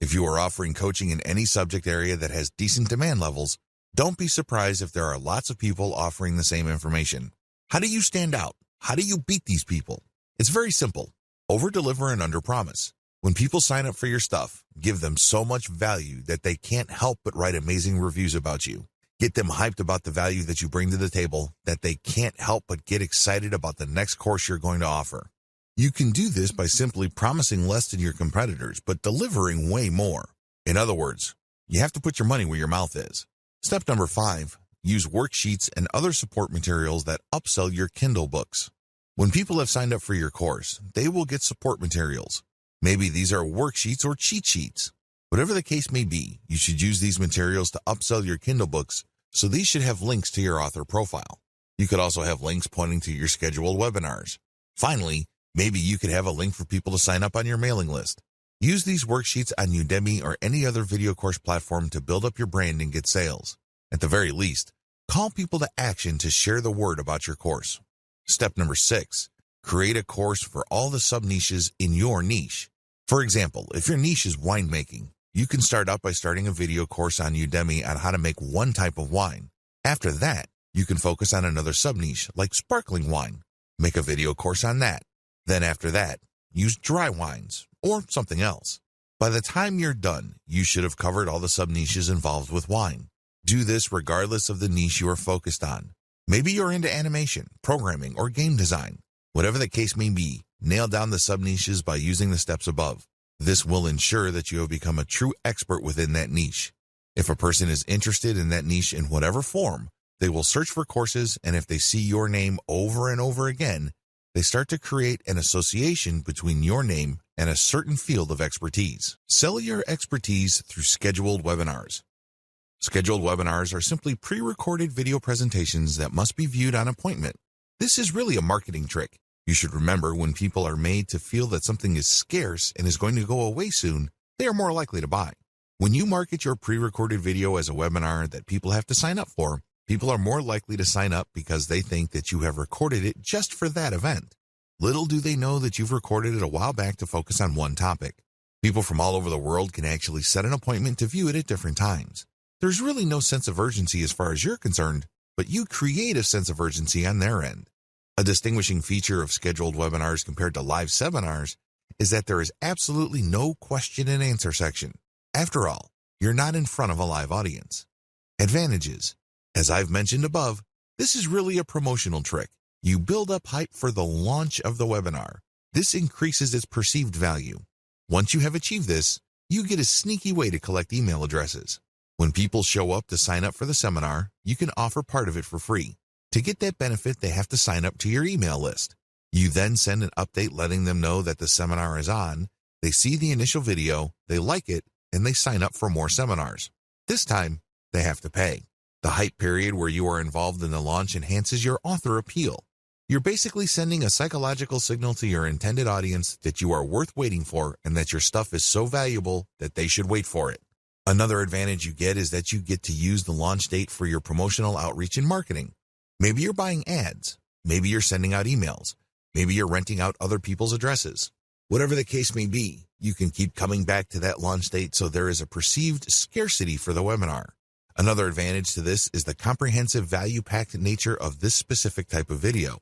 If you are offering coaching in any subject area that has decent demand levels, don't be surprised if there are lots of people offering the same information. How do you stand out? How do you beat these people? It's very simple. Over-deliver and under-promise. When people sign up for your stuff, give them so much value that they can't help but write amazing reviews about you. Get them hyped about the value that you bring to the table that they can't help but get excited about the next course you're going to offer. You can do this by simply promising less than your competitors, but delivering way more. In other words, you have to put your money where your mouth is. Step number 5, use worksheets and other support materials that upsell your Kindle books. When people have signed up for your course, they will get support materials. Maybe these are worksheets or cheat sheets. Whatever the case may be, you should use these materials to upsell your Kindle books, so these should have links to your author profile. You could also have links pointing to your scheduled webinars. Finally, maybe you could have a link for people to sign up on your mailing list. Use these worksheets on Udemy or any other video course platform to build up your brand and get sales. At the very least, call people to action to share the word about your course. Step number 6, create a course for all the sub-niches in your niche. For example, if your niche is winemaking, you can start out by starting a video course on Udemy on how to make one type of wine. After that, you can focus on another sub-niche like sparkling wine. Make a video course on that. Then after that, use dry wines or something else. By the time you're done, you should have covered all the sub-niches involved with wine. Do this regardless of the niche you are focused on. Maybe you're into animation, programming, or game design. Whatever the case may be, nail down the sub-niches by using the steps above. This will ensure that you have become a true expert within that niche. If a person is interested in that niche in whatever form, they will search for courses, and if they see your name over and over again, they start to create an association between your name and a certain field of expertise. Sell your expertise through scheduled webinars. Scheduled webinars are simply pre-recorded video presentations that must be viewed on appointment. This is really a marketing trick. You should remember, when people are made to feel that something is scarce and is going to go away soon, they are more likely to buy. When you market your pre-recorded video as a webinar that people have to sign up for, people are more likely to sign up because they think that you have recorded it just for that event. Little do they know that you've recorded it a while back to focus on one topic. People from all over the world can actually set an appointment to view it at different times. There's really no sense of urgency as far as you're concerned, but you create a sense of urgency on their end. A distinguishing feature of scheduled webinars compared to live seminars is that there is absolutely no question and answer section. After all, you're not in front of a live audience. Advantages. As I've mentioned above, this is really a promotional trick. You build up hype for the launch of the webinar. This increases its perceived value. Once you have achieved this, you get a sneaky way to collect email addresses. When people show up to sign up for the seminar, you can offer part of it for free. To get that benefit, they have to sign up to your email list. You then send an update letting them know that the seminar is on. They see the initial video, they like it, and they sign up for more seminars. This time, they have to pay. The hype period where you are involved in the launch enhances your author appeal. You're basically sending a psychological signal to your intended audience that you are worth waiting for and that your stuff is so valuable that they should wait for it. Another advantage you get is that you get to use the launch date for your promotional outreach and marketing. Maybe you're buying ads. Maybe you're sending out emails. Maybe you're renting out other people's addresses. Whatever the case may be, you can keep coming back to that launch date so there is a perceived scarcity for the webinar. Another advantage to this is the comprehensive value-packed nature of this specific type of video.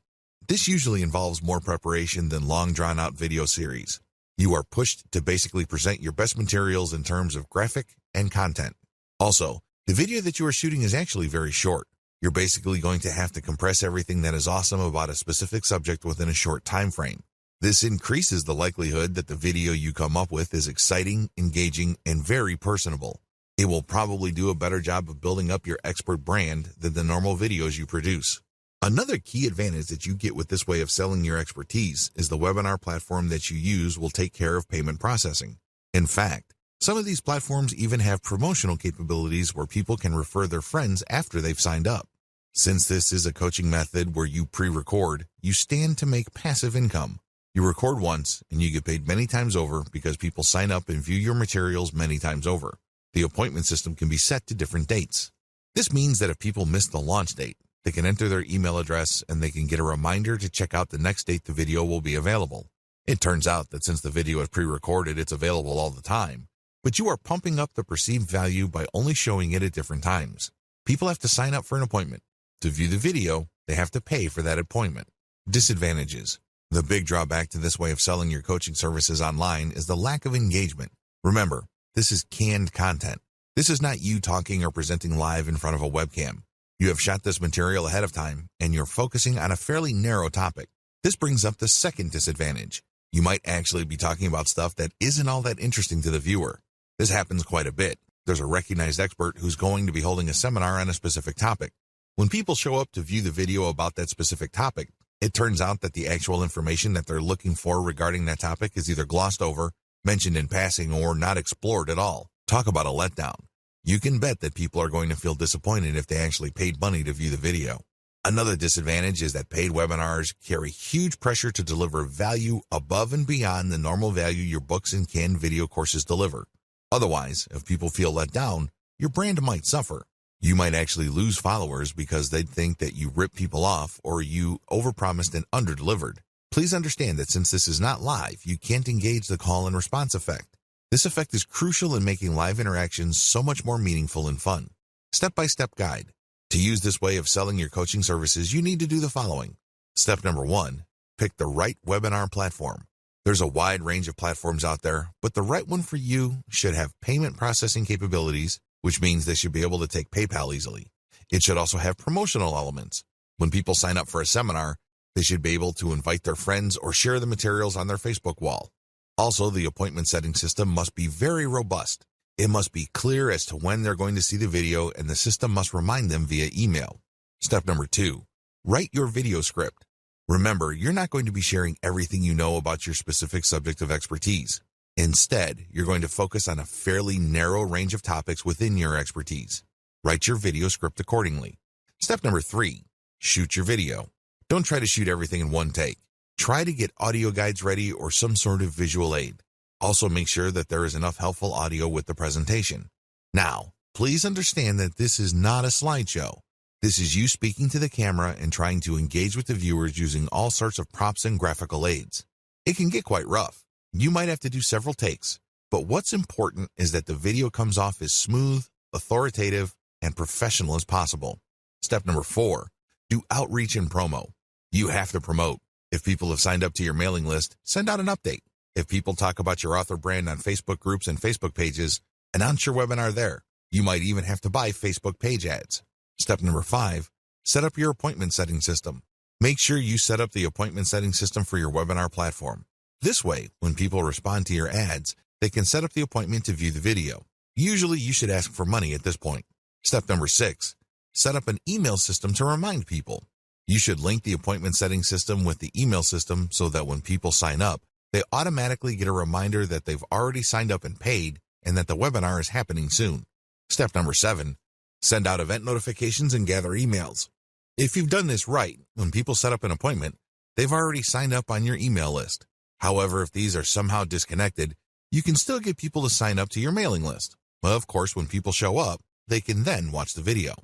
This usually involves more preparation than long drawn-out video series. You are pushed to basically present your best materials in terms of graphic and content. Also, the video that you are shooting is actually very short. You're basically going to have to compress everything that is awesome about a specific subject within a short time frame. This increases the likelihood that the video you come up with is exciting, engaging, and very personable. It will probably do a better job of building up your expert brand than the normal videos you produce. Another key advantage that you get with this way of selling your expertise is the webinar platform that you use will take care of payment processing. In fact, Some of these platforms even have promotional capabilities where people can refer their friends after they've signed up. Since this is a coaching method where you pre-record, you stand to make passive income. You record once and you get paid many times over because people sign up and view your materials many times over. The appointment system can be set to different dates. This means that if people miss the launch date, they can enter their email address and they can get a reminder to check out the next date the video will be available. It turns out that since the video is pre-recorded, it's available all the time, but you are pumping up the perceived value by only showing it at different times. People have to sign up for an appointment. To view the video, they have to pay for that appointment. Disadvantages. The big drawback to this way of selling your coaching services online is the lack of engagement. Remember, this is canned content. This is not you talking or presenting live in front of a webcam. You have shot this material ahead of time, and you're focusing on a fairly narrow topic. This brings up the second disadvantage. You might actually be talking about stuff that isn't all that interesting to the viewer. This happens quite a bit. There's a recognized expert who's going to be holding a seminar on a specific topic. When people show up to view the video about that specific topic, it turns out that the actual information that they're looking for regarding that topic is either glossed over, mentioned in passing, or not explored at all. Talk about a letdown. You can bet that people are going to feel disappointed if they actually paid money to view the video. Another disadvantage is that paid webinars carry huge pressure to deliver value above and beyond the normal value your books and canned video courses deliver. Otherwise, if people feel let down, your brand might suffer. You might actually lose followers because they'd think that you rip people off or you overpromised and underdelivered. Please understand that since this is not live, you can't engage the call and response effect. This effect is crucial in making live interactions so much more meaningful and fun. Step-by-step guide. To use this way of selling your coaching services, you need to do the following. Step number 1, pick the right webinar platform. There's a wide range of platforms out there, but the right one for you should have payment processing capabilities, which means they should be able to take PayPal easily. It should also have promotional elements. When people sign up for a seminar, they should be able to invite their friends or share the materials on their Facebook wall. Also, the appointment setting system must be very robust. It must be clear as to when they're going to see the video, and the system must remind them via email. Step number 2, write your video script. Remember, you're not going to be sharing everything you know about your specific subject of expertise. Instead, you're going to focus on a fairly narrow range of topics within your expertise. Write your video script accordingly. Step number 3, shoot your video. Don't try to shoot everything in one take. Try to get audio guides ready or some sort of visual aid. Also, make sure that there is enough helpful audio with the presentation. Now, please understand that this is not a slideshow. This is you speaking to the camera and trying to engage with the viewers using all sorts of props and graphical aids. It can get quite rough. You might have to do several takes, but what's important is that the video comes off as smooth, authoritative, and professional as possible. Step number 4, do outreach and promo. You have to promote. If people have signed up to your mailing list, send out an update. If people talk about your author brand on Facebook groups and Facebook pages, announce your webinar there. You might even have to buy Facebook page ads. Step number 5, set up your appointment setting system. Make sure you set up the appointment setting system for your webinar platform. This way, when people respond to your ads, they can set up the appointment to view the video. Usually, you should ask for money at this point. Step number 6, set up an email system to remind people. You should link the appointment setting system with the email system so that when people sign up, they automatically get a reminder that they've already signed up and paid and that the webinar is happening soon. Step number 7, send out event notifications and gather emails. If you've done this right, when people set up an appointment, they've already signed up on your email list. However, if these are somehow disconnected, you can still get people to sign up to your mailing list. Of course, when people show up, they can then watch the video.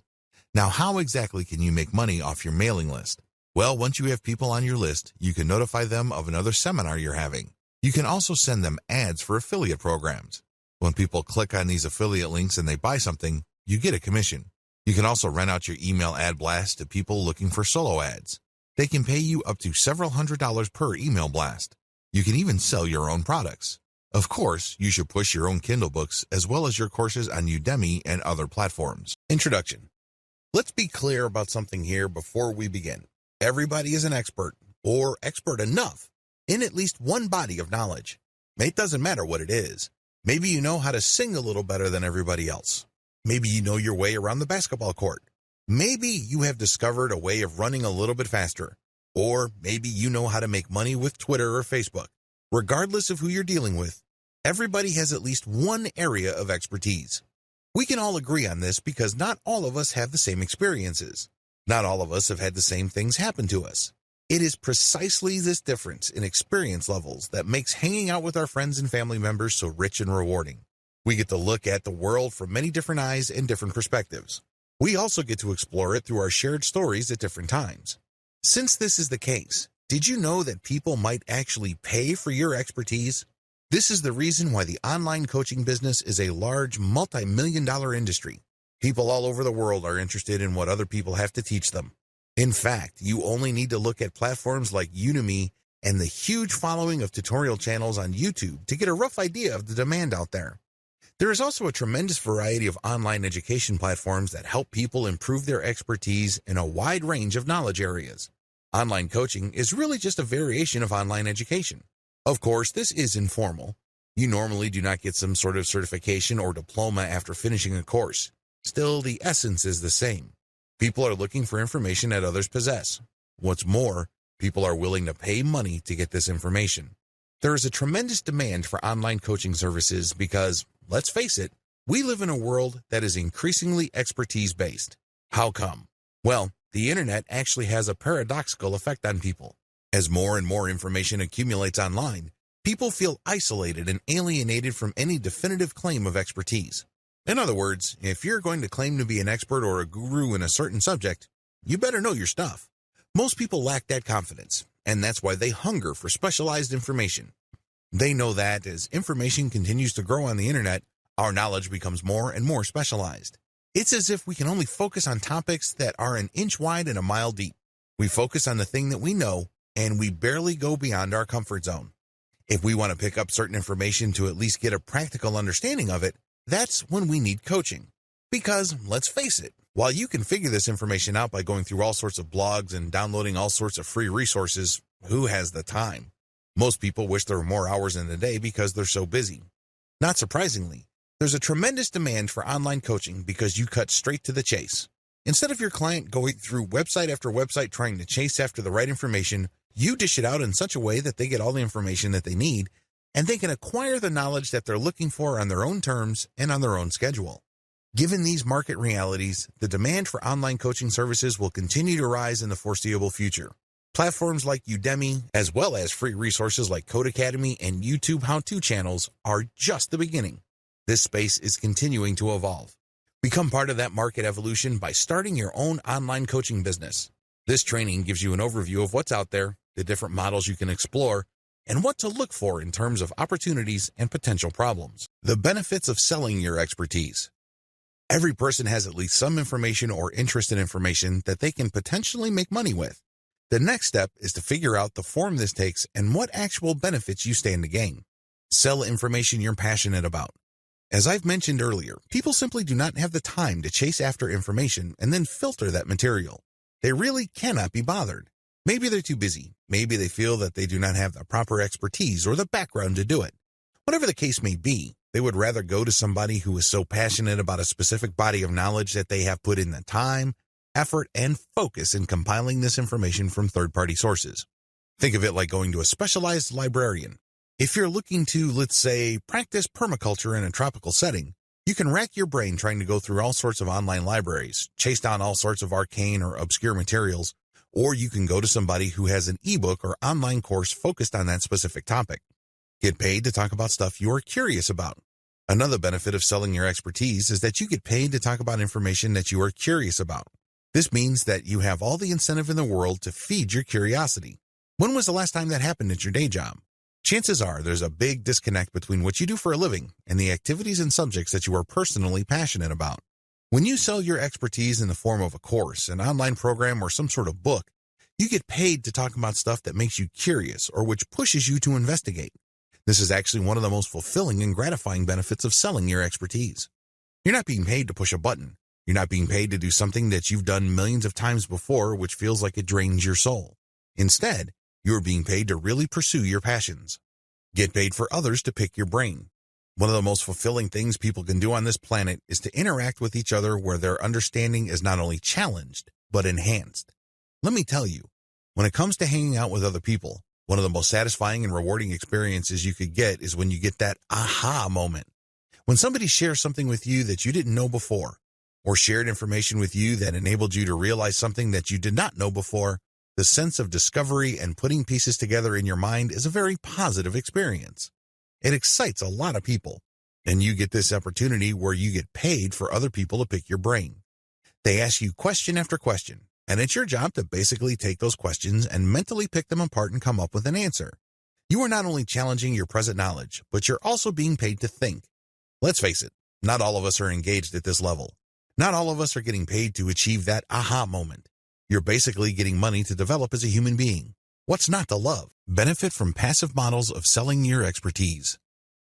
Now, how exactly can you make money off your mailing list? Well, once you have people on your list, you can notify them of another seminar you're having. You can also send them ads for affiliate programs. When people click on these affiliate links and they buy something, you get a commission. You can also rent out your email ad blast to people looking for solo ads. They can pay you up to several $100s per email blast. You can even sell your own products. Of course, you should push your own Kindle books as well as your courses on Udemy and other platforms. Introduction. Let's be clear about something here before we begin. Everybody is an expert, or expert enough, in at least one body of knowledge. It doesn't matter what it is. Maybe you know how to sing a little better than everybody else. Maybe you know your way around the basketball court. Maybe you have discovered a way of running a little bit faster. Or maybe you know how to make money with Twitter or Facebook. Regardless of who you're dealing with, Everybody has at least one area of expertise. We can all agree on this because not all of us have the same experiences. Not all of us have had the same things happen to us. It is precisely this difference in experience levels that makes hanging out with our friends and family members so rich and rewarding. We get to look at the world from many different eyes and different perspectives. We also get to explore it through our shared stories at different times. Since this is the case, did you know that people might actually pay for your expertise? This is the reason why the online coaching business is a large, multi-million-dollar industry. People all over the world are interested in what other people have to teach them. In fact, you only need to look at platforms like Udemy and the huge following of tutorial channels on YouTube to get a rough idea of the demand out there. There is also a tremendous variety of online education platforms that help people improve their expertise in a wide range of knowledge areas. Online coaching is really just a variation of online education. Of course, this is informal. You normally do not get some sort of certification or diploma after finishing a course. Still, the essence is the same. People are looking for information that others possess. What's more, people are willing to pay money to get this information. There is a tremendous demand for online coaching services because, let's face it, we live in a world that is increasingly expertise-based. How come? Well, the internet actually has a paradoxical effect on people. As more and more information accumulates online, people feel isolated and alienated from any definitive claim of expertise. In other words, if you're going to claim to be an expert or a guru in a certain subject, you better know your stuff. Most people lack that confidence, and that's why they hunger for specialized information. They know that as information continues to grow on the internet, our knowledge becomes more and more specialized. It's as if we can only focus on topics that are an inch wide and a mile deep. We focus on the thing that we know, and we barely go beyond our comfort zone. If we want to pick up certain information to at least get a practical understanding of it, that's when we need coaching. Because, let's face it, while you can figure this information out by going through all sorts of blogs and downloading all sorts of free resources, who has the time? Most people wish there were more hours in the day because they're so busy. Not surprisingly, there's a tremendous demand for online coaching because you cut straight to the chase. Instead of your client going through website after website trying to chase after the right information, you dish it out in such a way that they get all the information that they need, and they can acquire the knowledge that they're looking for on their own terms and on their own schedule. Given these market realities, the demand for online coaching services will continue to rise in the foreseeable future. Platforms like Udemy, as well as free resources like Codecademy and YouTube how-to channels, are just the beginning. This space is continuing to evolve. Become part of that market evolution by starting your own online coaching business. This training gives you an overview of what's out there, the different models you can explore, and what to look for in terms of opportunities and potential problems. The benefits of selling your expertise. Every person has at least some information or interest in information that they can potentially make money with. The next step is to figure out the form this takes and what actual benefits you stand to gain. Sell information you're passionate about. As I've mentioned earlier, people simply do not have the time to chase after information and then filter that material. They really cannot be bothered. Maybe they're too busy. Maybe they feel that they do not have the proper expertise or the background to do it. Whatever the case may be, they would rather go to somebody who is so passionate about a specific body of knowledge that they have put in the time, effort, and focus in compiling this information from third-party sources. Think of it like going to a specialized librarian. If you're looking to, let's say, practice permaculture in a tropical setting, you can rack your brain trying to go through all sorts of online libraries, chase down all sorts of arcane or obscure materials, or you can go to somebody who has an ebook or online course focused on that specific topic. Get paid to talk about stuff you are curious about. Another benefit of selling your expertise is that you get paid to talk about information that you are curious about. This means that you have all the incentive in the world to feed your curiosity. When was the last time that happened at your day job? Chances are there's a big disconnect between what you do for a living and the activities and subjects that you are personally passionate about. When you sell your expertise in the form of a course, an online program, or some sort of book, you get paid to talk about stuff that makes you curious or which pushes you to investigate. This is actually one of the most fulfilling and gratifying benefits of selling your expertise. You're not being paid to push a button. You're not being paid to do something that you've done millions of times before, which feels like it drains your soul. Instead, you're being paid to really pursue your passions. Get paid for others to pick your brain. One of the most fulfilling things people can do on this planet is to interact with each other where their understanding is not only challenged, but enhanced. Let me tell you, when it comes to hanging out with other people, One of the most satisfying and rewarding experiences you could get is when you get that aha moment. When somebody shares something with you that you didn't know before, or shared information with you that enabled you to realize something that you did not know before, the sense of discovery and putting pieces together in your mind is a very positive experience. It excites a lot of people, and you get this opportunity where you get paid for other people to pick your brain. They ask you question after question, and it's your job to basically take those questions and mentally pick them apart and come up with an answer. You are not only challenging your present knowledge, but you're also being paid to think. Let's face it, not all of us are engaged at this level. Not all of us are getting paid to achieve that aha moment. You're basically getting money to develop as a human being. What's not to love? Benefit from passive models of selling your expertise.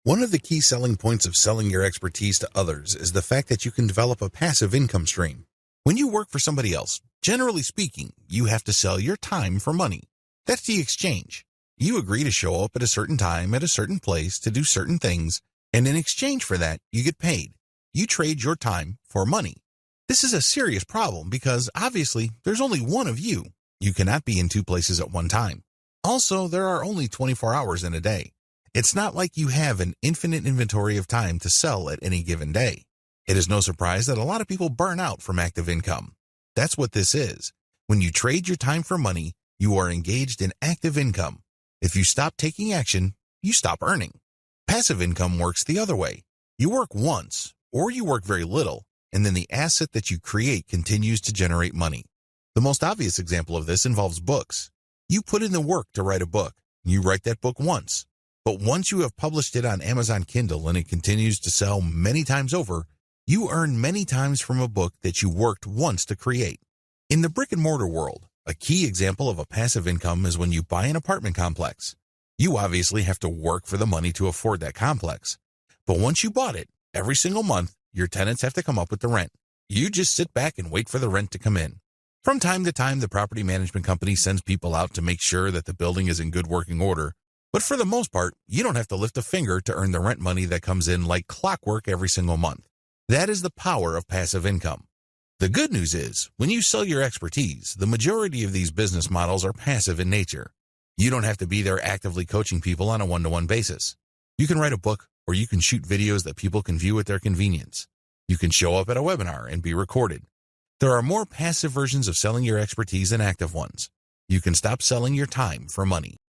One of the key selling points of selling your expertise to others is the fact that you can develop a passive income stream. When you work for somebody else, generally speaking, you have to sell your time for money. That's the exchange. You agree to show up at a certain time at a certain place to do certain things, and in exchange for that, you get paid. You trade your time for money. This is a serious problem because, obviously, there's only one of you. You cannot be in two places at one time. Also, there are only 24 hours in a day. It's not like you have an infinite inventory of time to sell at any given day. It is no surprise that a lot of people burn out from active income. That's what this is. When you trade your time for money, you are engaged in active income. If you stop taking action, you stop earning. Passive income works the other way. You work once, or you work very little, and then the asset that you create continues to generate money. The most obvious example of this involves books. You put in the work to write a book. You write that book once. But once you have published it on Amazon Kindle and it continues to sell many times over, you earn many times from a book that you worked once to create. In the brick-and-mortar world, a key example of a passive income is when you buy an apartment complex. You obviously have to work for the money to afford that complex. But once you bought it, every single month, your tenants have to come up with the rent. You just sit back and wait for the rent to come in. From time to time, the property management company sends people out to make sure that the building is in good working order. But for the most part, you don't have to lift a finger to earn the rent money that comes in like clockwork every single month. That is the power of passive income. The good news is, when you sell your expertise, the majority of these business models are passive in nature. You don't have to be there actively coaching people on a one-to-one basis. You can write a book, or you can shoot videos that people can view at their convenience. You can show up at a webinar and be recorded. There are more passive versions of selling your expertise than active ones. You can stop selling your time for money.